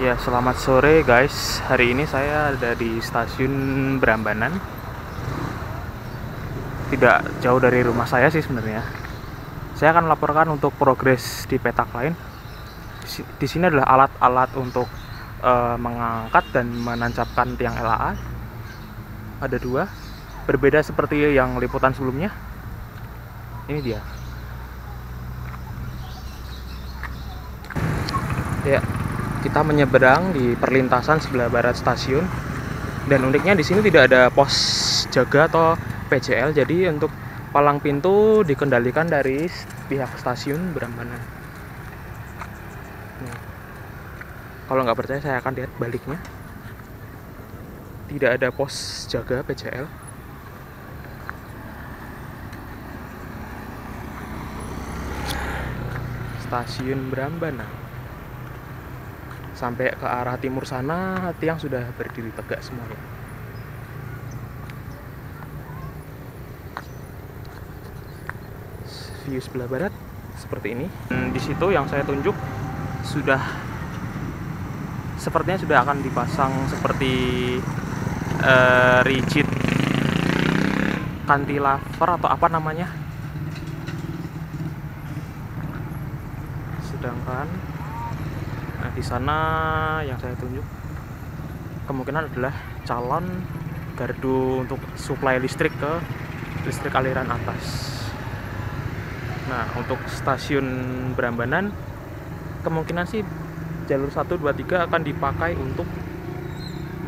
Ya, selamat sore guys. Hari ini saya ada di stasiun Brambanan. Tidak jauh dari rumah saya sih sebenarnya. Saya akan melaporkan untuk progres di petak lain. Di sini adalah alat-alat untuk mengangkat dan menancapkan tiang LAA. Ada dua, berbeda seperti yang liputan sebelumnya. Ini dia. Ya, kita menyeberang di perlintasan sebelah barat stasiun. Dan uniknya di sini tidak ada pos jaga atau PJL, jadi untuk palang pintu dikendalikan dari pihak stasiun Brambanan. Nah, kalau nggak percaya saya akan lihat baliknya. Tidak ada pos jaga PJL. Stasiun Brambanan. Sampai ke arah timur sana tiang sudah berdiri tegak semuanya. View sebelah barat seperti ini. Di situ yang saya tunjuk sudah sepertinya sudah akan dipasang seperti rigid cantilever atau apa namanya. Sedangkan di sana yang saya tunjuk kemungkinan adalah calon gardu untuk suplai listrik ke listrik aliran atas. Nah, untuk stasiun Brambanan kemungkinan sih jalur 1, 2, 3 akan dipakai untuk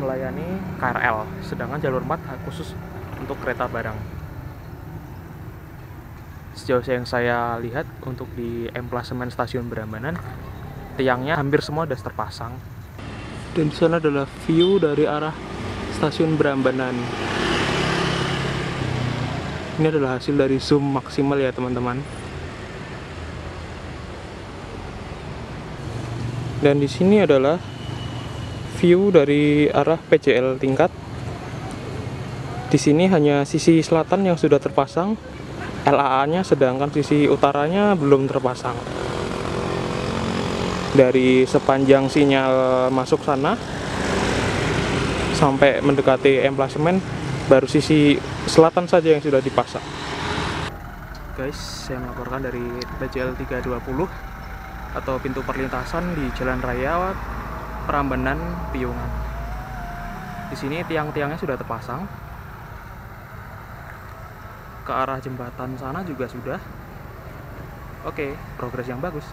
melayani KRL, sedangkan jalur 4 khusus untuk kereta barang. Sejauh yang saya lihat untuk di emplasemen stasiun Brambanan, tiangnya hampir semua sudah terpasang. Dan di sana adalah view dari arah stasiun Brambanan. Ini adalah hasil dari zoom maksimal ya teman-teman. Dan di sini adalah view dari arah PJL tingkat. Di sini hanya sisi selatan yang sudah terpasang LAA-nya, sedangkan sisi utaranya belum terpasang. Dari sepanjang sinyal masuk sana sampai mendekati emplasemen, baru sisi selatan saja yang sudah dipasang. Guys, saya melaporkan dari PJL 320 atau pintu perlintasan di Jalan Raya Prambanan Piungan. Di sini tiang-tiangnya sudah terpasang. Ke arah jembatan sana juga sudah. Oke, progres yang bagus.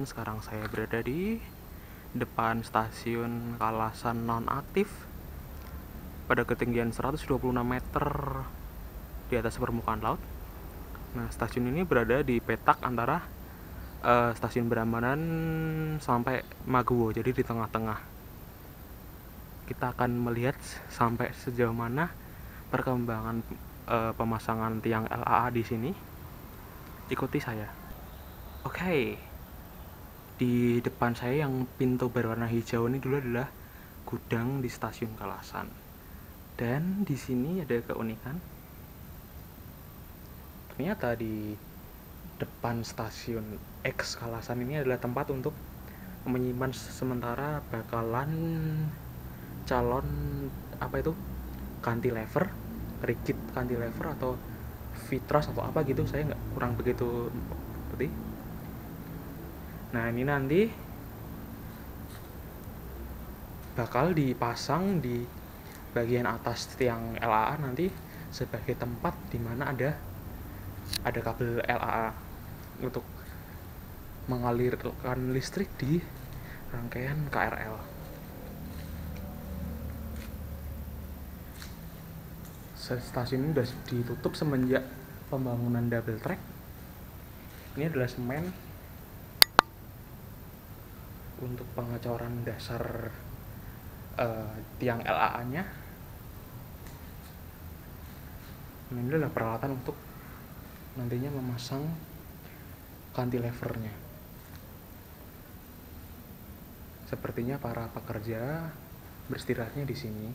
Sekarang saya berada di depan stasiun Kalasan nonaktif pada ketinggian 126 meter di atas permukaan laut. Nah, stasiun ini berada di petak antara stasiun Brambanan sampai Maguwo, jadi di tengah-tengah. Kita akan melihat sampai sejauh mana perkembangan pemasangan tiang LAA di sini. Ikuti saya. Oke. Di depan saya yang pintu berwarna hijau ini dulu adalah gudang di stasiun Kalasan. Dan di sini ada keunikan. Ternyata di depan stasiun X Kalasan ini adalah tempat untuk menyimpan sementara bakalan calon cantilever, rigid cantilever atau vitras atau apa gitu, saya kurang begitu ngerti. Nah, ini nanti bakal dipasang di bagian atas tiang LAA nanti sebagai tempat dimana ada kabel LAA untuk mengalirkan listrik di rangkaian KRL. Stasiun ini sudah ditutup semenjak pembangunan double track. Ini adalah semen untuk pengecoran dasar tiang LAA-nya. Ini adalah peralatan untuk nantinya memasang cantilevernya. Sepertinya para pekerja beristirahatnya di sini.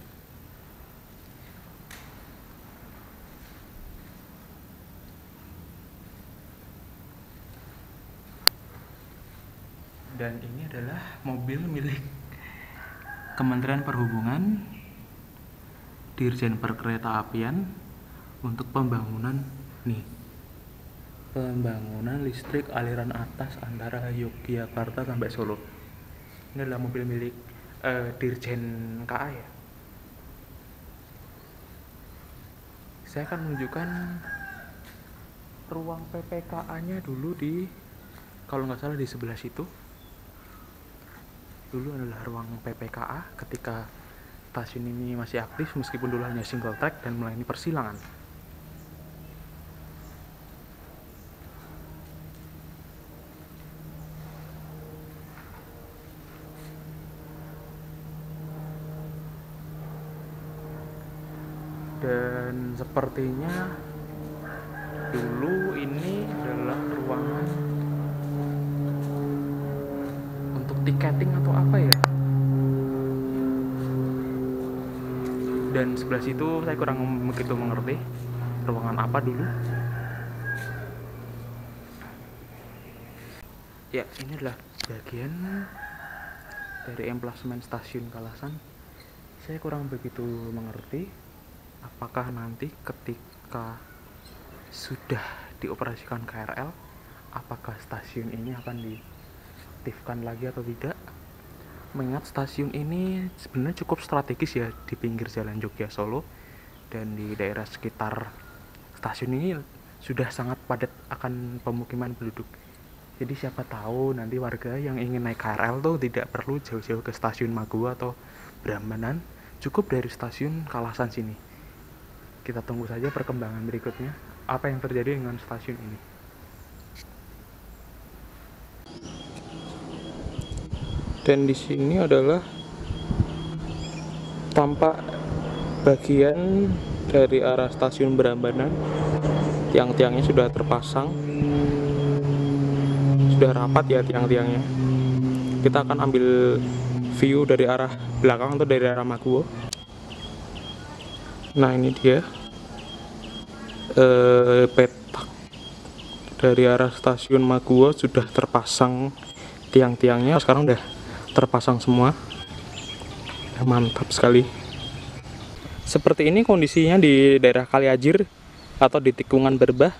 Dan ini adalah mobil milik Kementerian Perhubungan, Dirjen Perkeretaapian, untuk pembangunan listrik aliran atas antara Yogyakarta sampai Solo. Ini adalah mobil milik Dirjen KA ya. Saya akan menunjukkan ruang PPKA-nya dulu di, kalau nggak salah di sebelah situ. Dulu adalah ruang PPKA ketika stasiun ini masih aktif, meskipun dulu hanya single track dan melayani persilangan. Dan sepertinya dulu ini adalah ruangan untuk tiketing atau apa ya. Dan sebelah situ saya kurang begitu mengerti ruangan apa dulu. Ya, ini adalah bagian dari emplasmen stasiun Kalasan. Saya kurang begitu mengerti apakah nanti ketika sudah dioperasikan KRL, apakah stasiun ini akan diaktifkan lagi atau tidak. Mengingat stasiun ini sebenarnya cukup strategis ya di pinggir jalan Jogja Solo, dan di daerah sekitar stasiun ini sudah sangat padat akan pemukiman penduduk. Jadi siapa tahu nanti warga yang ingin naik KRL tuh tidak perlu jauh-jauh ke stasiun Maguwo atau Prambanan, cukup dari stasiun Kalasan sini. Kita tunggu saja perkembangan berikutnya, apa yang terjadi dengan stasiun ini. Dan di sini adalah tampak bagian dari arah stasiun Prambanan. Tiang-tiangnya sudah terpasang, sudah rapat ya tiang-tiangnya. Kita akan ambil view dari arah belakang atau dari arah Maguwo. Nah, ini dia petak dari arah stasiun Maguwo, sudah terpasang tiang-tiangnya. Sekarang udah terpasang semua. Mantap sekali. Seperti ini kondisinya di daerah Kaliajir atau di tikungan Berbah.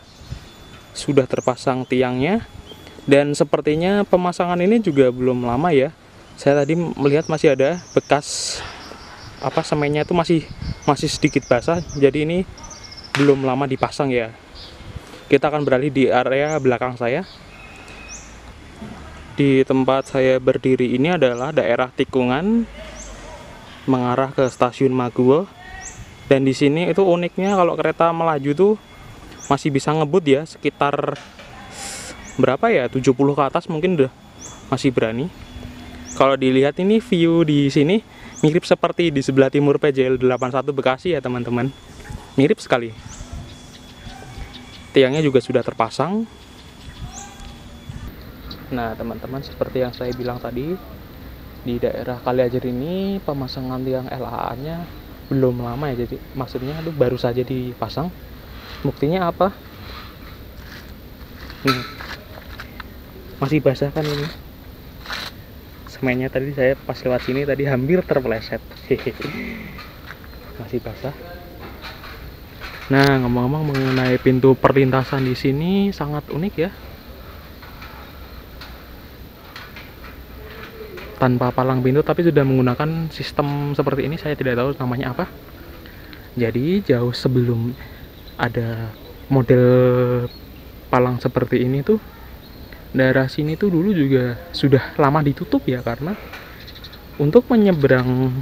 Sudah terpasang tiangnya, dan sepertinya pemasangan ini juga belum lama ya. Saya tadi melihat masih ada bekas semennya itu masih sedikit basah. Jadi ini belum lama dipasang ya. Kita akan beralih di area belakang saya. Di tempat saya berdiri ini adalah daerah tikungan mengarah ke stasiun Maguwo. Dan di sini itu uniknya kalau kereta melaju tuh masih bisa ngebut ya, sekitar berapa ya, 70 ke atas mungkin udah masih berani. Kalau dilihat ini view di sini mirip seperti di sebelah timur PJL 81 Bekasi ya teman-teman. Mirip sekali. Tiangnya juga sudah terpasang. Nah teman-teman, seperti yang saya bilang tadi, di daerah Kaliajir ini pemasangan tiang LAA-nya belum lama ya. Jadi maksudnya itu baru saja dipasang. Buktinya apa? Masih basah kan ini. Semennya tadi saya pas lewat sini tadi hampir terpeleset. Masih basah. Nah, ngomong-ngomong mengenai pintu perlintasan di sini sangat unik ya. Tanpa palang pintu tapi sudah menggunakan sistem seperti ini. Saya tidak tahu namanya apa. Jadi jauh sebelum ada model palang seperti ini tuh, daerah sini tuh dulu juga sudah lama ditutup ya, karena untuk menyeberang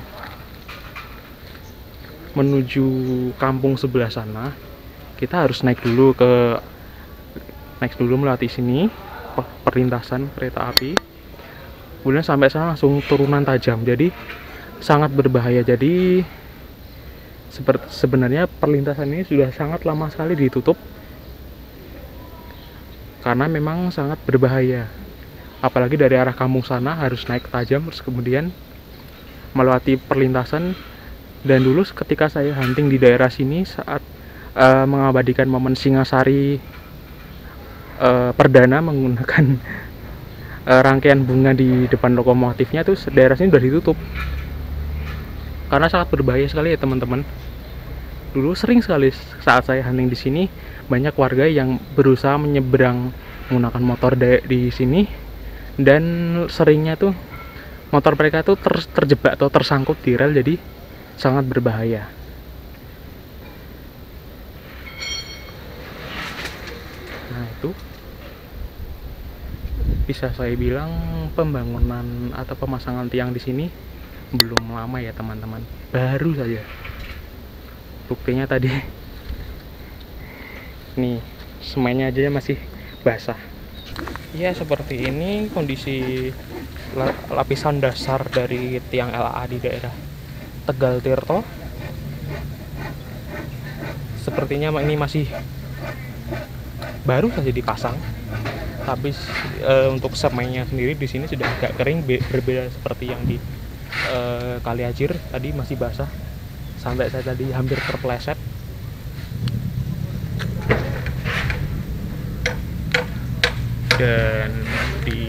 menuju kampung sebelah sana kita harus naik dulu melewati sini perlintasan kereta api, kemudian sampai sana langsung turunan tajam, jadi sangat berbahaya. Jadi sebenarnya perlintasan ini sudah sangat lama sekali ditutup karena memang sangat berbahaya, apalagi dari arah kampung sana harus naik tajam terus kemudian melewati perlintasan. Dan dulu ketika saya hunting di daerah sini saat mengabadikan momen Singasari perdana menggunakan rangkaian bunga di depan lokomotifnya tuh daerah sini udah ditutup karena sangat berbahaya sekali ya teman-teman. Dulu sering sekali saat saya hunting di sini, banyak warga yang berusaha menyeberang menggunakan motor di sini, dan seringnya tuh motor mereka tuh terjebak atau tersangkut di rel, jadi sangat berbahaya. Nah itu bisa saya bilang pembangunan atau pemasangan tiang di sini belum lama ya teman-teman, baru saja. Buktinya tadi nih semennya aja masih basah. Ya seperti ini kondisi lapisan dasar dari tiang LA di daerah Tegal Tirto. Sepertinya ini masih baru saja dipasang, tapi untuk semennya sendiri di sini sudah agak kering, berbeda seperti yang di Kaliajir tadi masih basah sampai saya tadi hampir terpleset. Dan di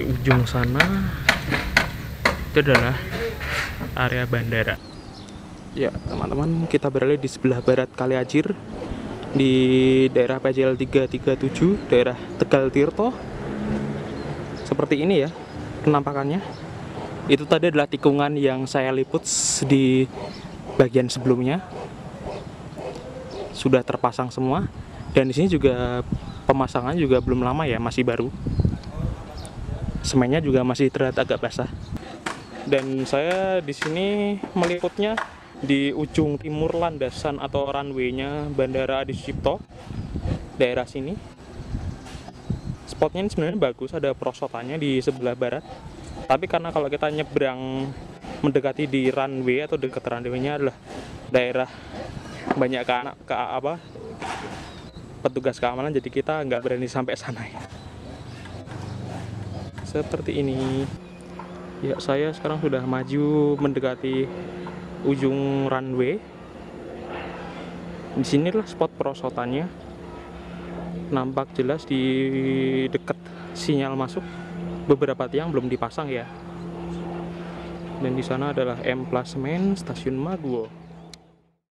ujung sana itu adalah area bandara. Ya teman-teman, kita berada di sebelah barat Kaliajir, di daerah PJL 337, daerah Tegal Tirto. Seperti ini ya penampakannya. Itu tadi adalah tikungan yang saya liput di bagian sebelumnya, sudah terpasang semua. Dan di sini juga pemasangan juga belum lama ya, masih baru. Semennya juga masih terlihat agak basah. Dan saya di sini meliputnya di ujung timur landasan atau runway-nya Bandara Adi Sucipto, daerah sini. Spotnya ini sebenarnya bagus, ada perosotannya di sebelah barat. Tapi karena kalau kita nyebrang mendekati di runway atau dekat runway-nya adalah daerah banyak petugas keamanan, jadi kita nggak berani sampai sana ya. Seperti ini. Ya, saya sekarang sudah maju mendekati ujung runway. Di sinilah spot perosotannya. Nampak jelas di dekat sinyal masuk. Beberapa tiang belum dipasang ya. Dan di sana adalah Emplasmen Stasiun Maguwo.